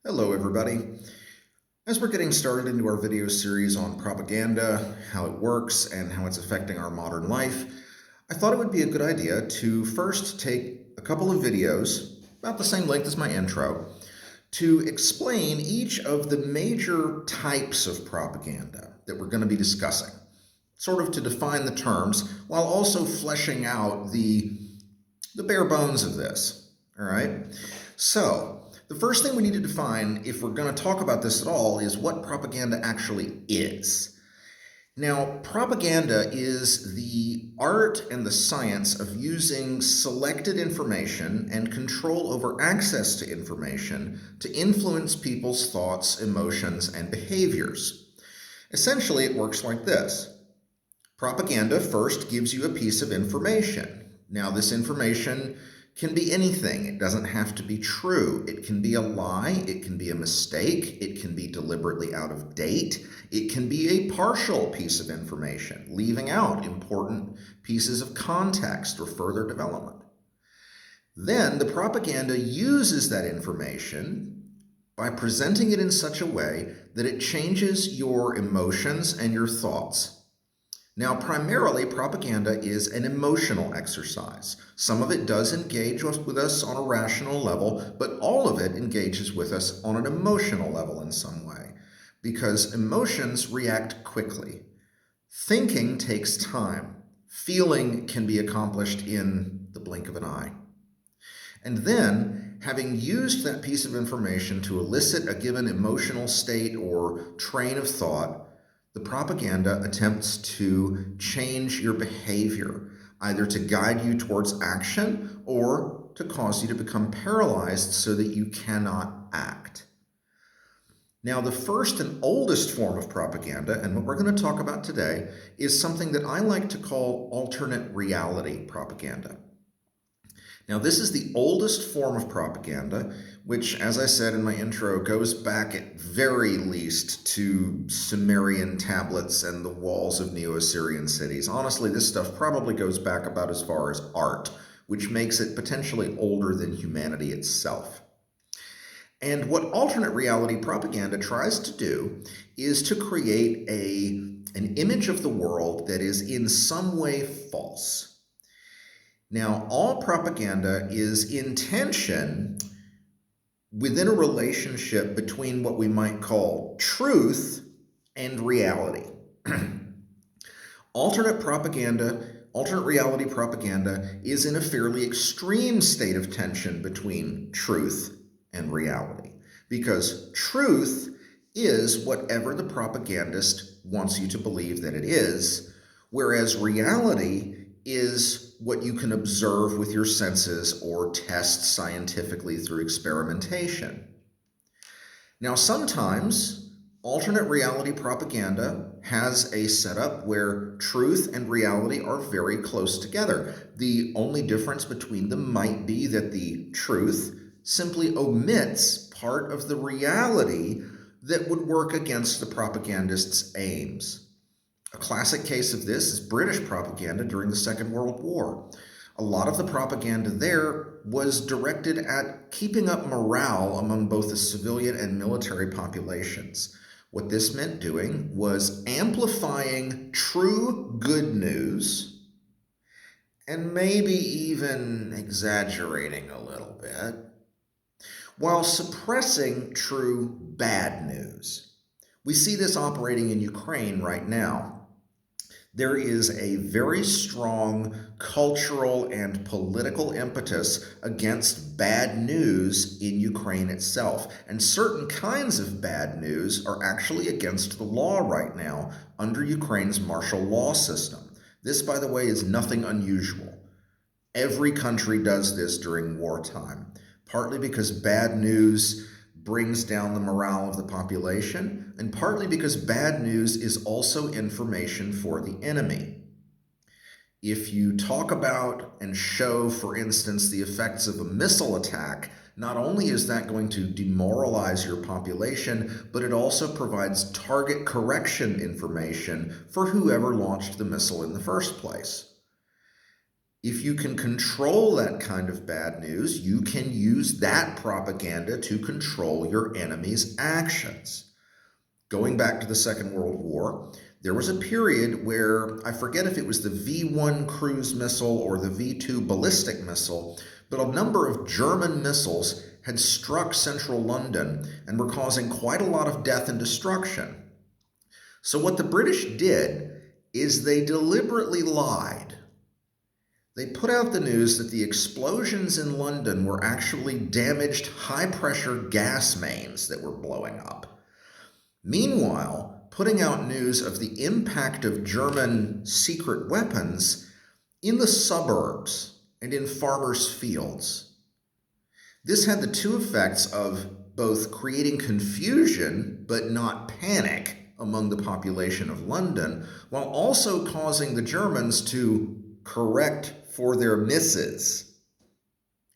Hello, everybody. As we're getting started into our video series on propaganda, how it works, and how it's affecting our modern life, I thought it would be a good idea to first take a couple of videos, about the same length as my intro, to explain each of the major types of propaganda that we're going to be discussing, sort of to define the terms while also fleshing out the bare bones of this. All right? So, the first thing we need to define, if we're going to talk about this at all, is what propaganda actually is. Now, propaganda is the art and the science of using selected information and control over access to information to influence people's thoughts, emotions, and behaviors. Essentially, it works like this. Propaganda first gives you a piece of information. Now, this information can be anything. It doesn't have to be true. It can be a lie. It can be a mistake. It can be deliberately out of date. It can be a partial piece of information, leaving out important pieces of context or further development. Then the propaganda uses that information by presenting it in such a way that it changes your emotions and your thoughts. Now, primarily, propaganda is an emotional exercise. Some of it does engage with us on a rational level, but all of it engages with us on an emotional level in some way, because emotions react quickly. Thinking takes time. Feeling can be accomplished in the blink of an eye. And then, having used that piece of information to elicit a given emotional state or train of thought, the propaganda attempts to change your behavior, either to guide you towards action or to cause you to become paralyzed so that you cannot act. Now, the first and oldest form of propaganda, and what we're going to talk about today, is something that I like to call alternate reality propaganda. Now, this is the oldest form of propaganda, which, as I said in my intro, goes back at very least to Sumerian tablets and the walls of Neo-Assyrian cities. Honestly, this stuff probably goes back about as far as art, which makes it potentially older than humanity itself. And what alternate reality propaganda tries to do is to create an image of the world that is in some way false. Now, all propaganda is in tension within a relationship between what we might call truth and reality. Alternate reality propaganda is in a fairly extreme state of tension between truth and reality, because truth is whatever the propagandist wants you to believe that it is, whereas reality is what you can observe with your senses or test scientifically through experimentation. Now, sometimes alternate reality propaganda has a setup where truth and reality are very close together. The only difference between them might be that the truth simply omits part of the reality that would work against the propagandist's aims. A classic case of this is British propaganda during the Second World War. A lot of the propaganda there was directed at keeping up morale among both the civilian and military populations. What this meant doing was amplifying true good news and maybe even exaggerating a little bit, while suppressing true bad news. We see this operating in Ukraine right now. There is a very strong cultural and political impetus against bad news in Ukraine itself. And certain kinds of bad news are actually against the law right now under Ukraine's martial law system. This, by the way, is nothing unusual. Every country does this during wartime, partly because bad news brings down the morale of the population, and partly because bad news is also information for the enemy. If you talk about and show, for instance, the effects of a missile attack, not only is that going to demoralize your population, but it also provides target correction information for whoever launched the missile in the first place. If you can control that kind of bad news, you can use that propaganda to control your enemy's actions. Going back to the Second World War, there was a period where, I forget if it was the V-1 cruise missile or the V-2 ballistic missile, but a number of German missiles had struck central London and were causing quite a lot of death and destruction. So what the British did is they deliberately lied. They put out the news that the explosions in London were actually damaged high-pressure gas mains that were blowing up. Meanwhile, putting out news of the impact of German secret weapons in the suburbs and in farmers' fields. This had the two effects of both creating confusion but not panic among the population of London, while also causing the Germans to correct for their misses.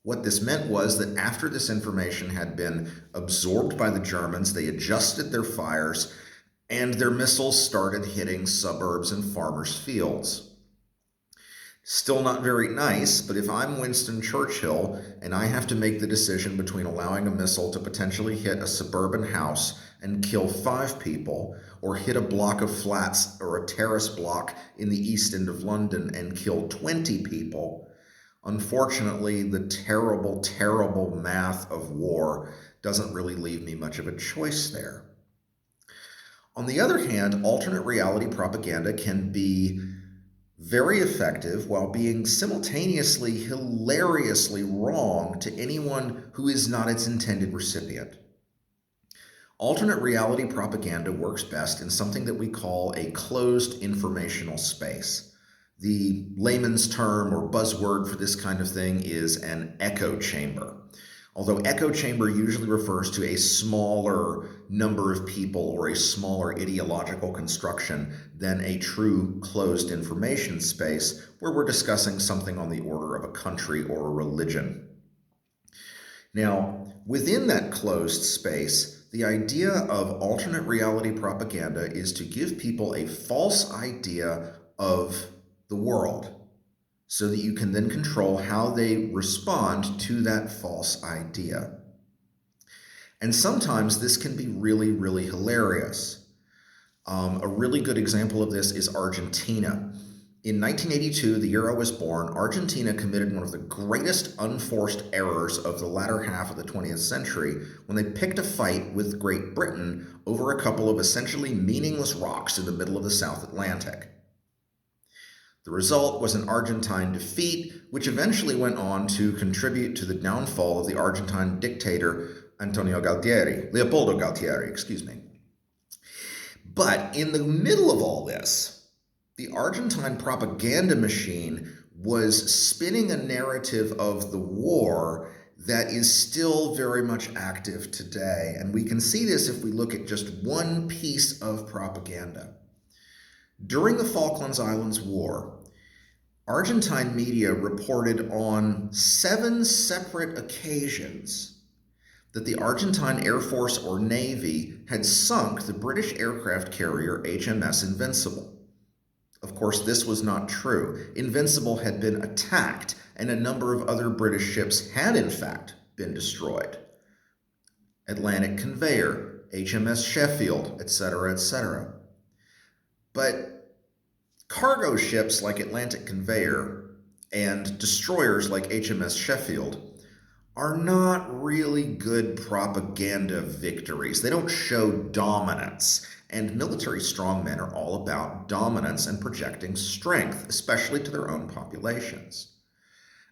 What this meant was that after this information had been absorbed by the Germans, they adjusted their fires and their missiles started hitting suburbs and farmers' fields. Still not very nice, but if I'm Winston Churchill and I have to make the decision between allowing a missile to potentially hit a suburban house and kill 5 people, or hit a block of flats or a terrace block in the East End of London and kill 20 people, unfortunately, the terrible, terrible math of war doesn't really leave me much of a choice there. On the other hand, alternate reality propaganda can be very effective while being simultaneously hilariously wrong to anyone who is not its intended recipient. Alternate reality propaganda works best in something that we call a closed informational space. The layman's term or buzzword for this kind of thing is an echo chamber. Although echo chamber usually refers to a smaller number of people or a smaller ideological construction than a true closed information space where we're discussing something on the order of a country or a religion. Now, within that closed space, the idea of alternate reality propaganda is to give people a false idea of the world, so that you can then control how they respond to that false idea. And sometimes this can be really, really hilarious. A really good example of this is Argentina. In 1982, the year I was born, Argentina committed one of the greatest unforced errors of the latter half of the 20th century when they picked a fight with Great Britain over a couple of essentially meaningless rocks in the middle of the South Atlantic. The result was an Argentine defeat, which eventually went on to contribute to the downfall of the Argentine dictator Leopoldo Galtieri. But in the middle of all this, the Argentine propaganda machine was spinning a narrative of the war that is still very much active today. And we can see this if we look at just one piece of propaganda. During the Falklands Islands War, Argentine media reported on 7 separate occasions that the Argentine Air Force or Navy had sunk the British aircraft carrier HMS Invincible. Of course, this was not true. Invincible had been attacked, and a number of other British ships had in fact been destroyed. Atlantic Conveyor, HMS Sheffield, etc., etc. But cargo ships like Atlantic Conveyor and destroyers like HMS Sheffield are not really good propaganda victories. They don't show dominance, and military strongmen are all about dominance and projecting strength, especially to their own populations.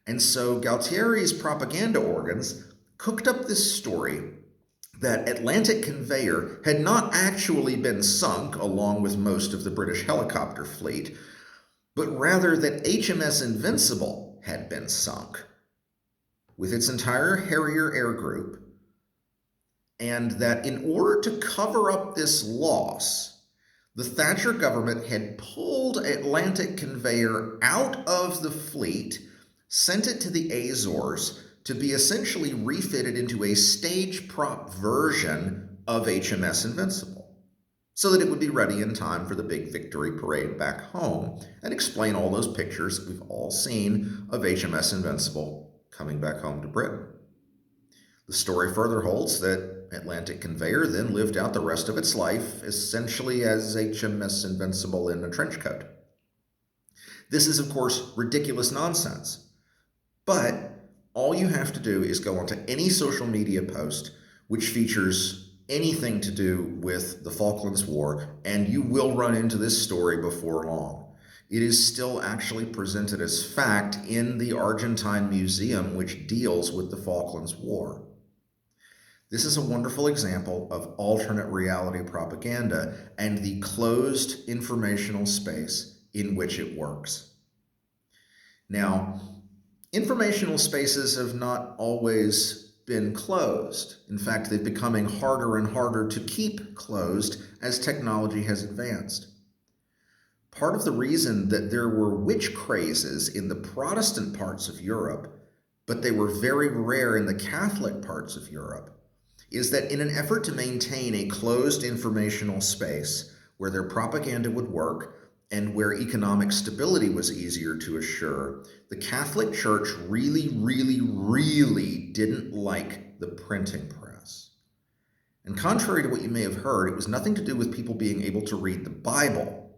And so Galtieri's propaganda organs cooked up this story that Atlantic Conveyor had not actually been sunk along with most of the British helicopter fleet, but rather that HMS Invincible had been sunk with its entire Harrier Air Group, and that in order to cover up this loss, the Thatcher government had pulled Atlantic Conveyor out of the fleet, sent it to the Azores to be essentially refitted into a stage prop version of HMS Invincible. so that it would be ready in time for the big victory parade back home and explain all those pictures that we've all seen of HMS Invincible coming back home to Britain. The story further holds that Atlantic Conveyor then lived out the rest of its life essentially as HMS Invincible in a trench coat. This is, of course, ridiculous nonsense, but all you have to do is go onto any social media post which features anything to do with the Falklands War, and you will run into this story before long. It is still actually presented as fact in the Argentine Museum, which deals with the Falklands War. This is a wonderful example of alternate reality propaganda and the closed informational space in which it works. Now, informational spaces have not always been closed. In fact, they're becoming harder and harder to keep closed as technology has advanced. Part of the reason that there were witch crazes in the Protestant parts of Europe, but they were very rare in the Catholic parts of Europe, is that in an effort to maintain a closed informational space where their propaganda would work and where economic stability was easier to assure, the Catholic Church really didn't like the printing press. And contrary to what you may have heard, it was nothing to do with people being able to read the Bible.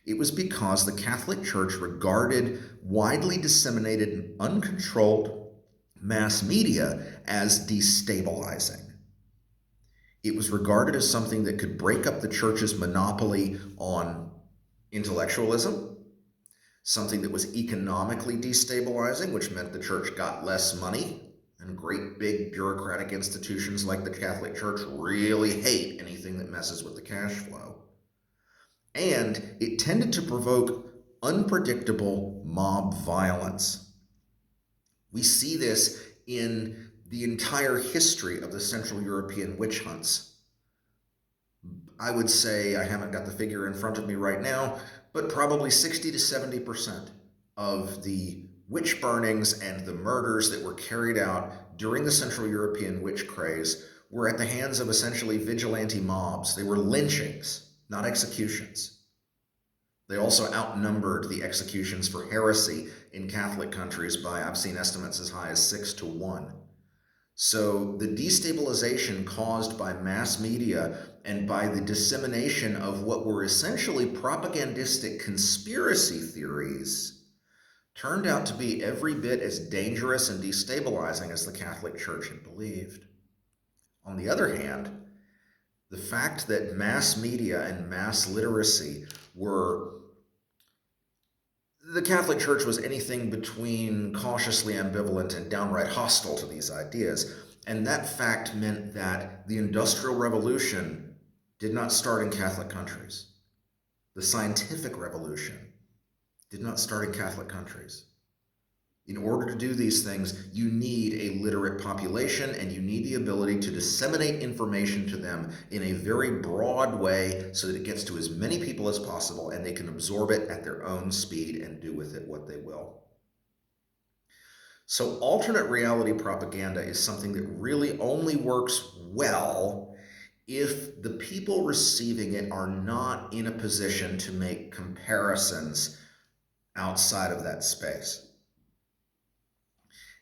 It was because the Catholic Church regarded widely disseminated and uncontrolled mass media as destabilizing. It was regarded as something that could break up the church's monopoly on intellectualism, something that was economically destabilizing, which meant the church got less money, and great big bureaucratic institutions like the Catholic Church really hate anything that messes with the cash flow. And it tended to provoke unpredictable mob violence. We see this in the entire history of the Central European witch hunts. I would say, I haven't got the figure in front of me right now, but probably 60 to 70% of the witch burnings and the murders that were carried out during the Central European witch craze were at the hands of essentially vigilante mobs. They were lynchings, not executions. They also outnumbered the executions for heresy in Catholic countries by, I've seen estimates as high as 6-1. So the destabilization caused by mass media and by the dissemination of what were essentially propagandistic conspiracy theories turned out to be every bit as dangerous and destabilizing as the Catholic Church had believed. On the other hand, the fact that mass media and mass literacy the Catholic Church was anything between cautiously ambivalent and downright hostile to these ideas. And that fact meant that the Industrial Revolution did not start in Catholic countries. The Scientific Revolution did not start in Catholic countries. In order to do these things, you need a literate population, and you need the ability to disseminate information to them in a very broad way so that it gets to as many people as possible and they can absorb it at their own speed and do with it what they will. So alternate reality propaganda is something that really only works well if the people receiving it are not in a position to make comparisons outside of that space.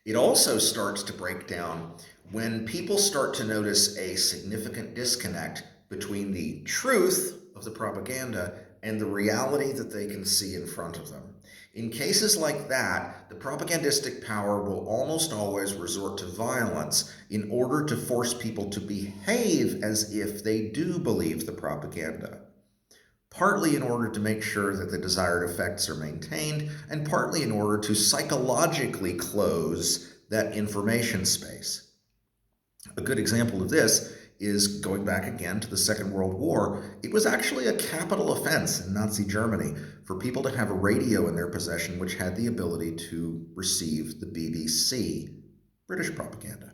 It also starts to break down when people start to notice a significant disconnect between the truth of the propaganda and the reality that they can see in front of them. In cases like that, the propagandistic power will almost always resort to violence in order to force people to behave as if they do believe the propaganda. Partly in order to make sure that the desired effects are maintained, and partly in order to psychologically close that information space. A good example of this is going back again to the Second World War. It was actually a capital offense in Nazi Germany for people to have a radio in their possession which had the ability to receive the BBC, British propaganda.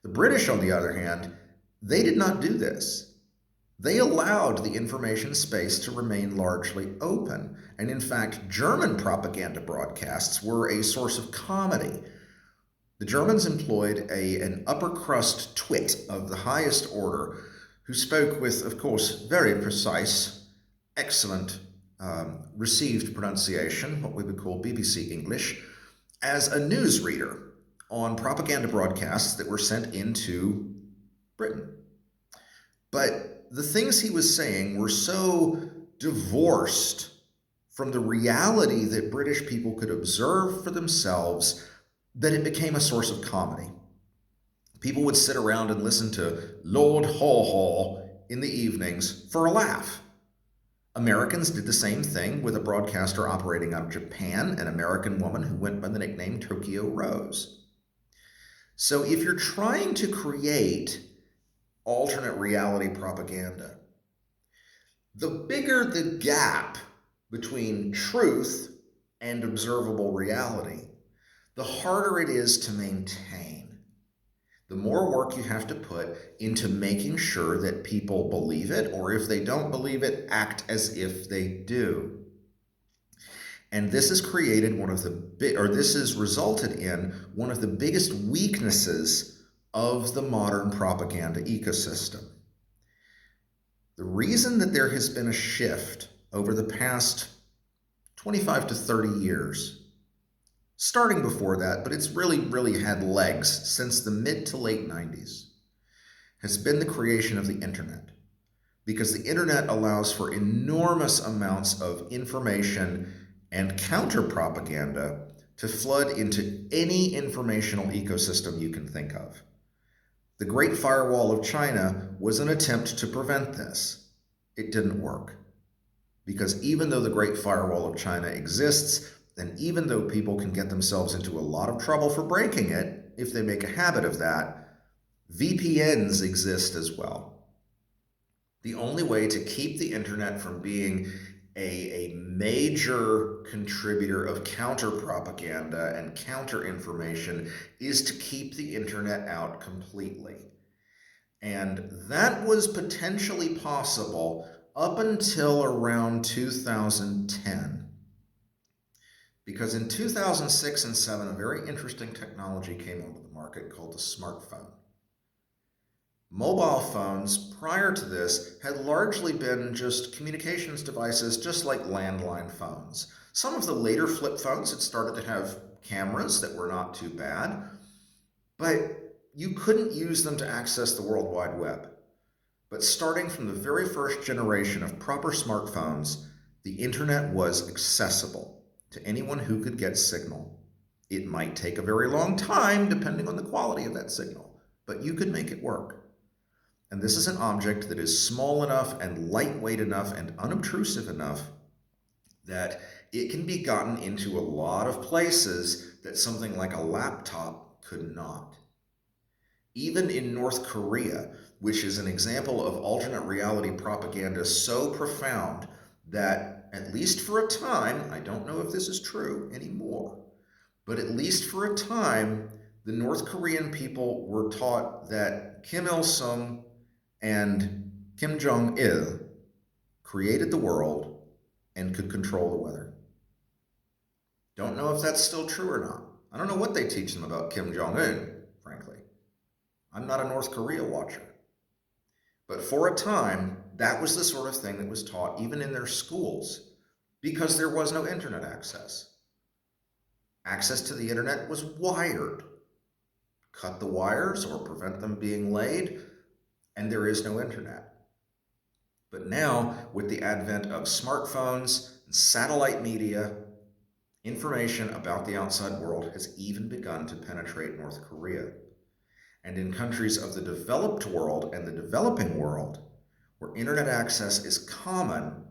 The British, on the other hand, they did not do this. They allowed the information space to remain largely open, and in fact, German propaganda broadcasts were a source of comedy. The Germans employed an upper crust twit of the highest order who spoke with, of course, very precise, excellent received pronunciation, what we would call BBC English, as a newsreader on propaganda broadcasts that were sent into Britain. But the things he was saying were so divorced from the reality that British people could observe for themselves that it became a source of comedy. People would sit around and listen to Lord Haw Haw in the evenings for a laugh. Americans did the same thing with a broadcaster operating out of Japan, an American woman who went by the nickname Tokyo Rose. So if you're trying to create alternate reality propaganda, the bigger the gap between truth and observable reality, the harder it is to maintain. The more work you have to put into making sure that people believe it, or if they don't believe it, act as if they do. And this has created this has resulted in one of the biggest weaknesses of the modern propaganda ecosystem. The reason that there has been a shift over the past 25 to 30 years, starting before that, but it's really had legs since the mid to late 90s, has been the creation of the internet. Because the internet allows for enormous amounts of information and counter-propaganda to flood into any informational ecosystem you can think of. The Great Firewall of China was an attempt to prevent this. It didn't work. Because even though the Great Firewall of China exists, and even though people can get themselves into a lot of trouble for breaking it, if they make a habit of that, VPNs exist as well. The only way to keep the internet from being a major contributor of counter-propaganda and counter-information is to keep the internet out completely. And that was potentially possible up until around 2010. Because in 2006 and 2007, a very interesting technology came onto the market called the smartphone. Mobile phones, prior to this, had largely been just communications devices, just like landline phones. Some of the later flip phones had started to have cameras that were not too bad, but you couldn't use them to access the World Wide Web. But starting from the very first generation of proper smartphones, the internet was accessible to anyone who could get signal. It might take a very long time, depending on the quality of that signal, but you could make it work. And this is an object that is small enough and lightweight enough and unobtrusive enough that it can be gotten into a lot of places that something like a laptop could not. Even in North Korea, which is an example of alternate reality propaganda so profound that, at least for a time, I don't know if this is true anymore, but at least for a time, the North Korean people were taught that Kim Il-sung and Kim Jong-il created the world and could control the weather. Don't know if that's still true or not. I don't know what they teach them about Kim Jong-un, frankly. I'm not a North Korea watcher. But for a time, that was the sort of thing that was taught even in their schools because there was no internet access. Access to the internet was wired. Cut the wires or prevent them being laid, and there is no internet. But now, with the advent of smartphones and satellite media, information about the outside world has even begun to penetrate North Korea. And in countries of the developed world and the developing world, where internet access is common,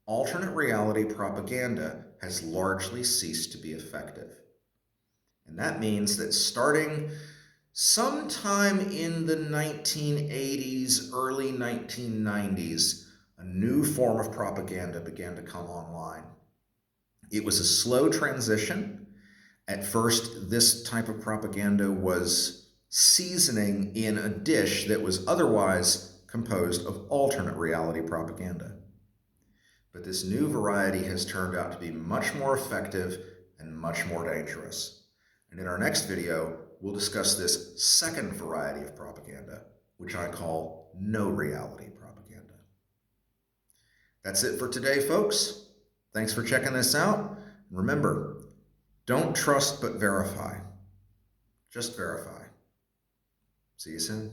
alternate reality propaganda has largely ceased to be effective. And that means that starting sometime in the 1980s, early 1990s, a new form of propaganda began to come online. It was a slow transition. At first, this type of propaganda was seasoning in a dish that was otherwise composed of alternate reality propaganda. But this new variety has turned out to be much more effective and much more dangerous. And in our next video, we'll discuss this second variety of propaganda, which I call no reality propaganda. That's it for today, folks. Thanks for checking this out. Remember, don't trust but verify. Just verify. See you soon.